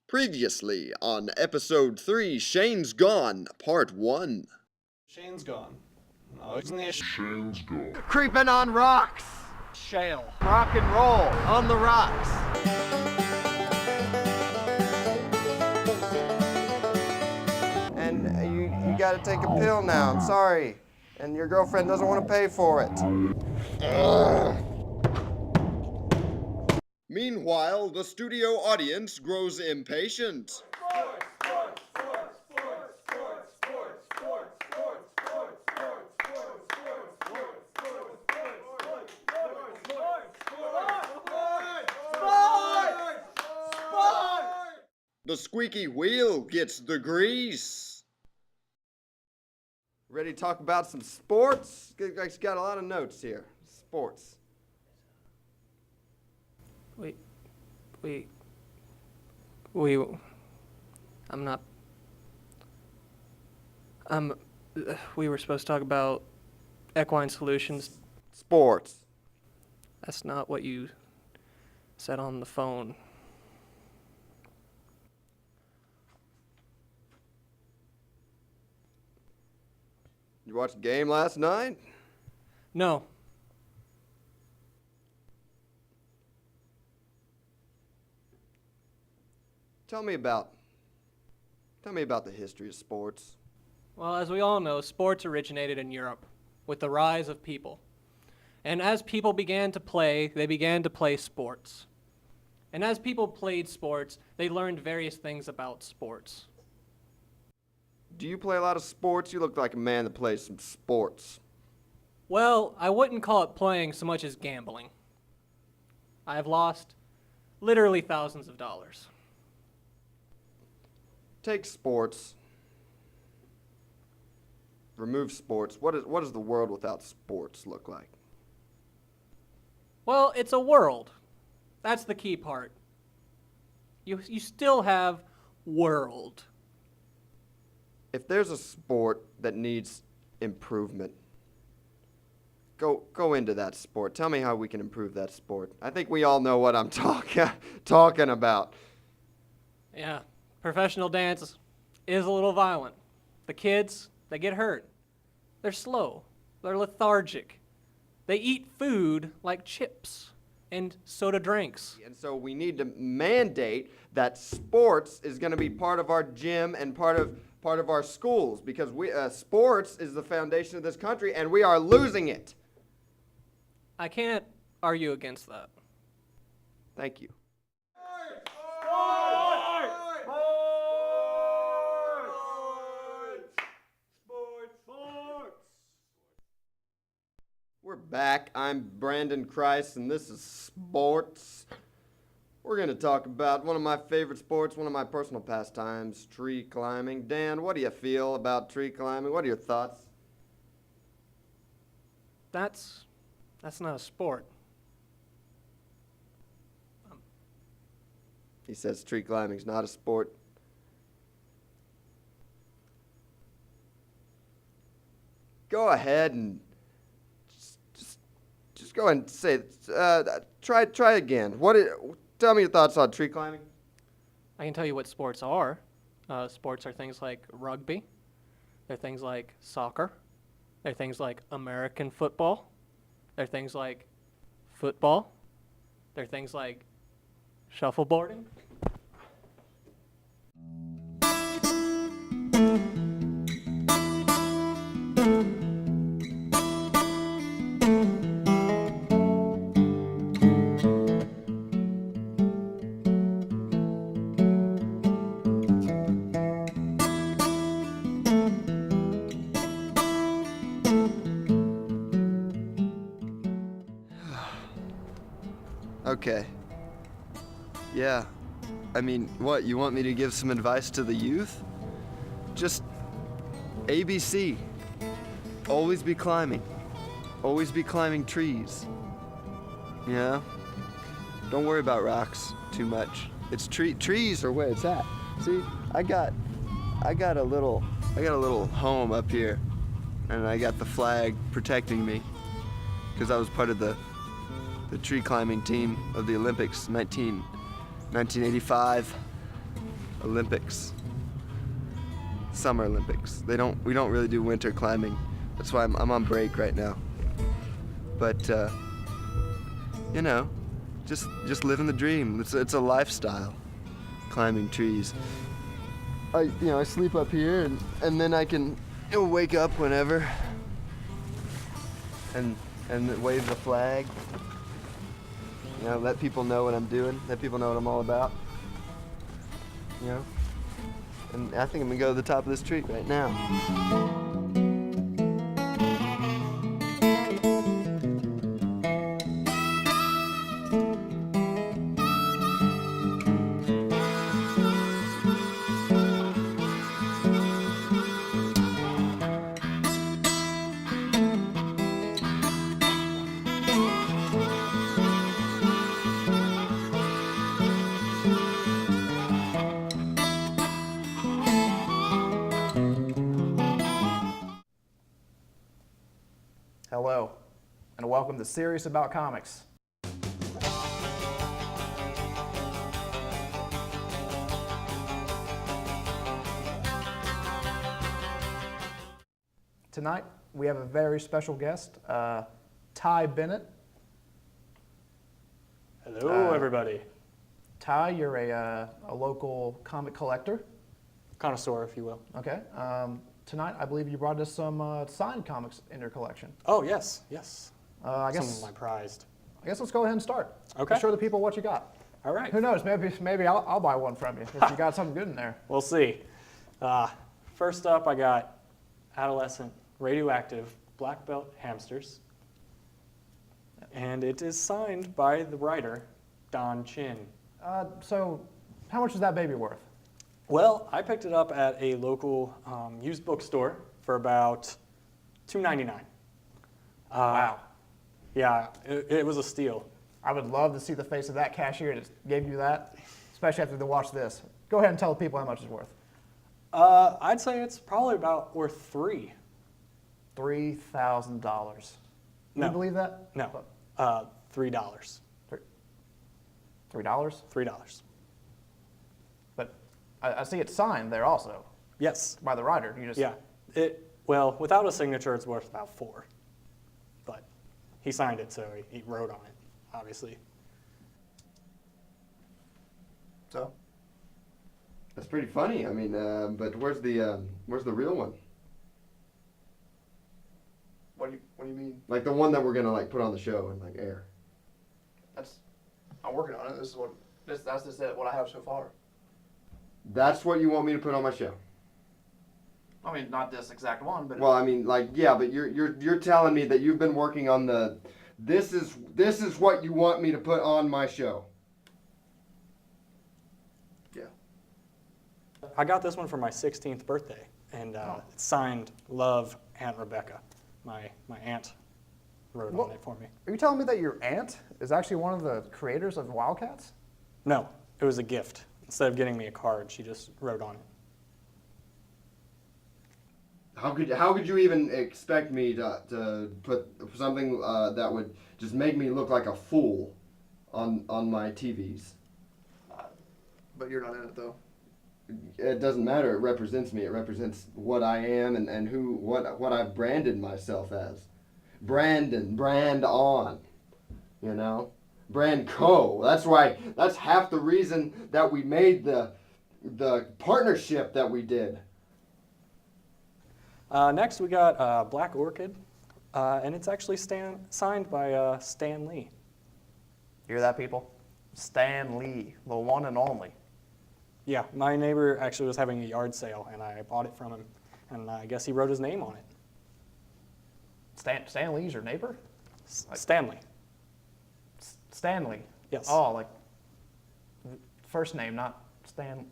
Previously on episode 3, Shayne's Gone, part 1. Shayne's gone. Extraordinaire. Shayne's gone. Creeping on rocks. Shale. Rock and roll on the rocks. And you gotta take a pill now, I'm sorry. And your girlfriend doesn't want to pay for it. Meanwhile, the studio audience grows impatient. The squeaky wheel gets the grease. Ready to talk about some sports? Guys got a lot of notes here. Sports. We were supposed to talk about equine solutions. Sports. That's not what you said on the phone. You watched the game last night? No. Tell me about the history of sports. Well, as we all know, sports originated in Europe with the rise of people. And as people began to play, they began to play sports. And as people played sports, they learned various things about sports. Do you play a lot of sports? You look like a man that plays some sports. Well, I wouldn't call it playing so much as gambling. I have lost literally thousands of dollars. Take sports. Remove sports. What does the world without sports look like? Well, it's a world. That's the key part. You still have world. If there's a sport that needs improvement, go into that sport. Tell me how we can improve that sport. I think we all know what I'm talking about. Yeah, professional dance is a little violent. The kids, they get hurt. They're slow. They're lethargic. They eat food like chips and soda drinks. And so we need to mandate that sports is going to be part of our gym and part of our schools, because sports is the foundation of this country, and we are losing it. I can't argue against that. Thank you. We're back. I'm Brandon Christ, and this is Sports. We're going to talk about one of my favorite sports, one of my personal pastimes, tree climbing. Dan, what do you feel about tree climbing? What are your thoughts? That's not a sport. He says tree climbing's not a sport. Go ahead and just go ahead and say it. Try again. Tell me your thoughts on tree climbing. I can tell you what sports are. Sports are things like rugby. They're things like soccer. They're things like American football. They're things like football. They're things like shuffleboarding. Okay. Yeah. I mean, what, you want me to give some advice to the youth? Just ABC. Always be climbing. Always be climbing trees. Yeah? Don't worry about rocks too much. It's trees are where it's at. See, I got a little home up here, and I got the flag protecting me because I was part of the tree climbing team of the Olympics 1985. Olympics. Summer Olympics. We don't really do winter climbing. That's why I'm on break right now. But you know, just living the dream. It's a lifestyle. Climbing trees. I sleep up here and then I can wake up whenever and wave the flag. Let people know what I'm doing. Let people know what I'm all about. And I think I'm gonna go to the top of this tree right now. Hello, and welcome to Serious About Comics. Tonight, we have a very special guest, Ty Bennett. Hello, everybody. Ty, you're a local comic collector. Connoisseur, if you will. Okay. Tonight, I believe you brought us some signed comics in your collection. Oh, yes, yes. I Some guess of my prized. let's go ahead and start. Okay. Show the people what you got. All right. Who knows? Maybe I'll buy one from you if you got something good in there. We'll see. First up, I got adolescent radioactive black belt hamsters. And it is signed by the writer, Don Chin. So, how much is that baby worth? Well, I picked it up at a local used bookstore for about $2.99. Wow. Yeah, it was a steal. I would love to see the face of that cashier that gave you that, especially after they watch this. Go ahead and tell the people how much it's worth. I'd say it's probably about worth $3. $3,000. No. You believe that? No, $3. $3? $3. But I see it signed there also Yes. by the writer. You just Yeah. Well, without a signature, it's worth about $4. But he signed it, so he wrote on it, obviously. So That's pretty funny. I mean, but where's the real one? what do you mean? Like the one that we're gonna put on the show and air. I'm working on it. That's just what I have so far. That's what you want me to put on my show. I mean, not this exact one, but Well, I mean, yeah, but you're telling me that you've been working on the. This is what you want me to put on my show. yeah. I got this one for my 16th birthday, and it's signed Love, Aunt Rebecca. My aunt wrote on it for me. Are you telling me that your aunt is actually one of the creators of Wildcats? No, it was a gift. Instead of getting me a card, she just wrote on it. How could you even expect me to put something that would just make me look like a fool on my TVs? But you're not in it though. It doesn't matter. It represents me. It represents what I am and what I've branded myself as. Brandon, brand on, Brand co. That's half the reason that we made the partnership that we did. Next, we got Black Orchid, and it's actually signed by Stan Lee. You hear that, people? Stan Lee, the one and only. Yeah, my neighbor actually was having a yard sale, and I bought it from him, and I guess he wrote his name on it. Stan Lee's your neighbor? Stanley. Stanley. Yes. Oh, like first name, not Stan.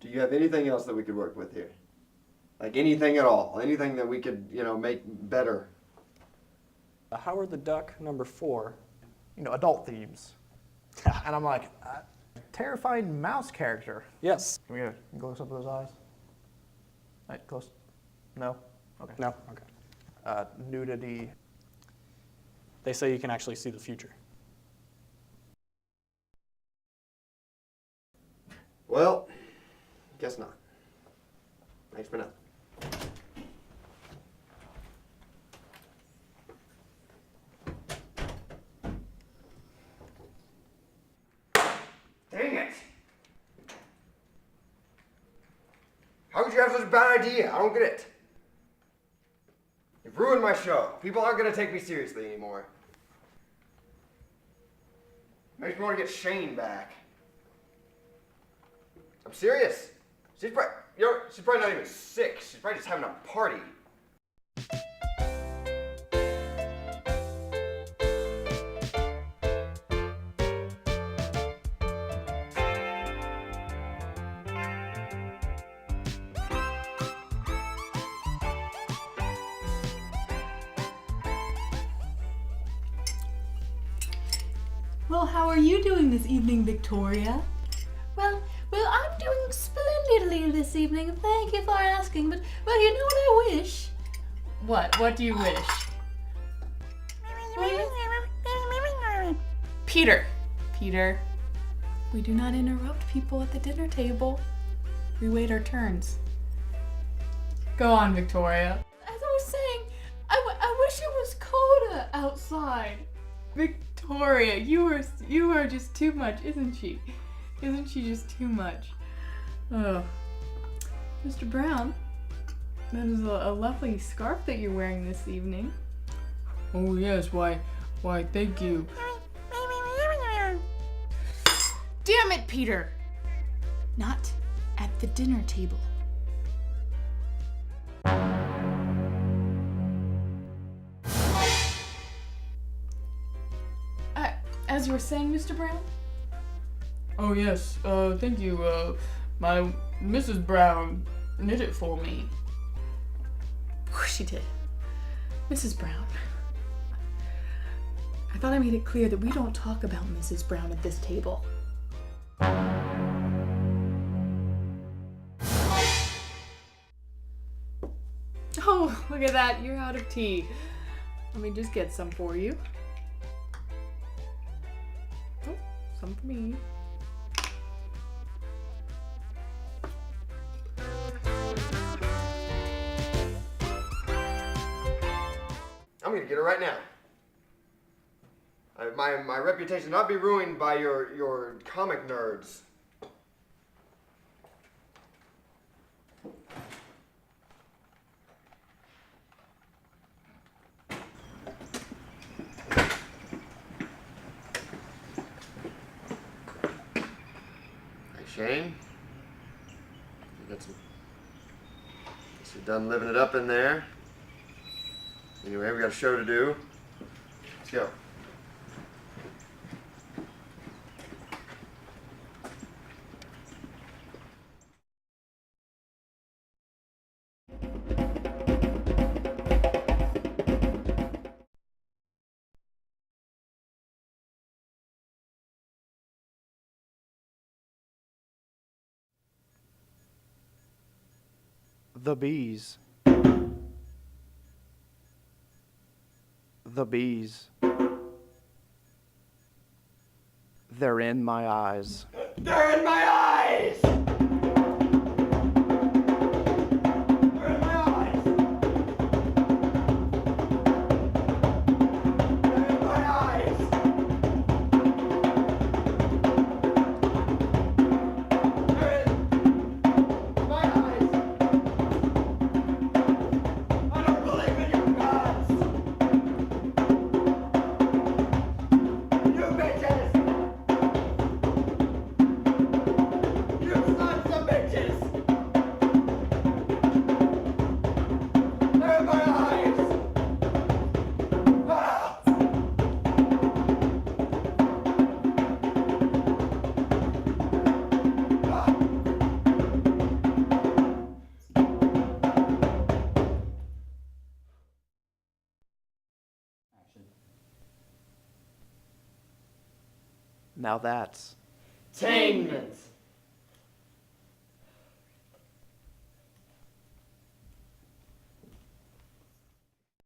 Do you have anything else that we could work with here? Anything at all? Anything that we could, make better? Howard the Duck, number 4. Adult themes. And I'm like, terrifying mouse character. Yes. Can we get a close up of those eyes? Right, close. No. Okay. No? Okay. Nudity. They say you can actually see the future. Well, guess not. Thanks for now. Dang it! How could you have such a bad idea? I don't get it. You've ruined my show. People aren't gonna take me seriously anymore. Makes me want to get Shayne back. I'm serious. She's probably not even sick. She's probably just having a party. Well, how are you doing this evening, Victoria? Well, I'm doing splendidly this evening. Thank you for asking. But, well, you know what I wish? What? What do you wish? Peter. Peter. We do not interrupt people at the dinner table. We wait our turns. Go on, Victoria. As I was saying, I wish it was colder outside. Victoria, you are just too much, isn't she? Isn't she just too much? Oh. Mr. Brown, that is a lovely scarf that you're wearing this evening. Oh yes, why, thank you. Damn it, Peter! Not at the dinner table. As you were saying, Mr. Brown? Oh yes, thank you. My Mrs. Brown knit it for me. She did. Mrs. Brown. I thought I made it clear that we don't talk about Mrs. Brown at this table. Oh, look at that. You're out of tea. Let me just get some for you. Oh, some for me. I'm gonna get her right now. My reputation not be ruined by your comic nerds. Hey Shayne, guess you're done living it up in there. Anyway, we got a show to do. Let's go. The bees. The bees. They're in my eyes. They're in my eyes! They're in my eyes! They're in my eyes! They're in my eyes! I don't believe in you gods! You bitches! You sons of bitches! They're in my eyes! Ah! Now that's Tainment.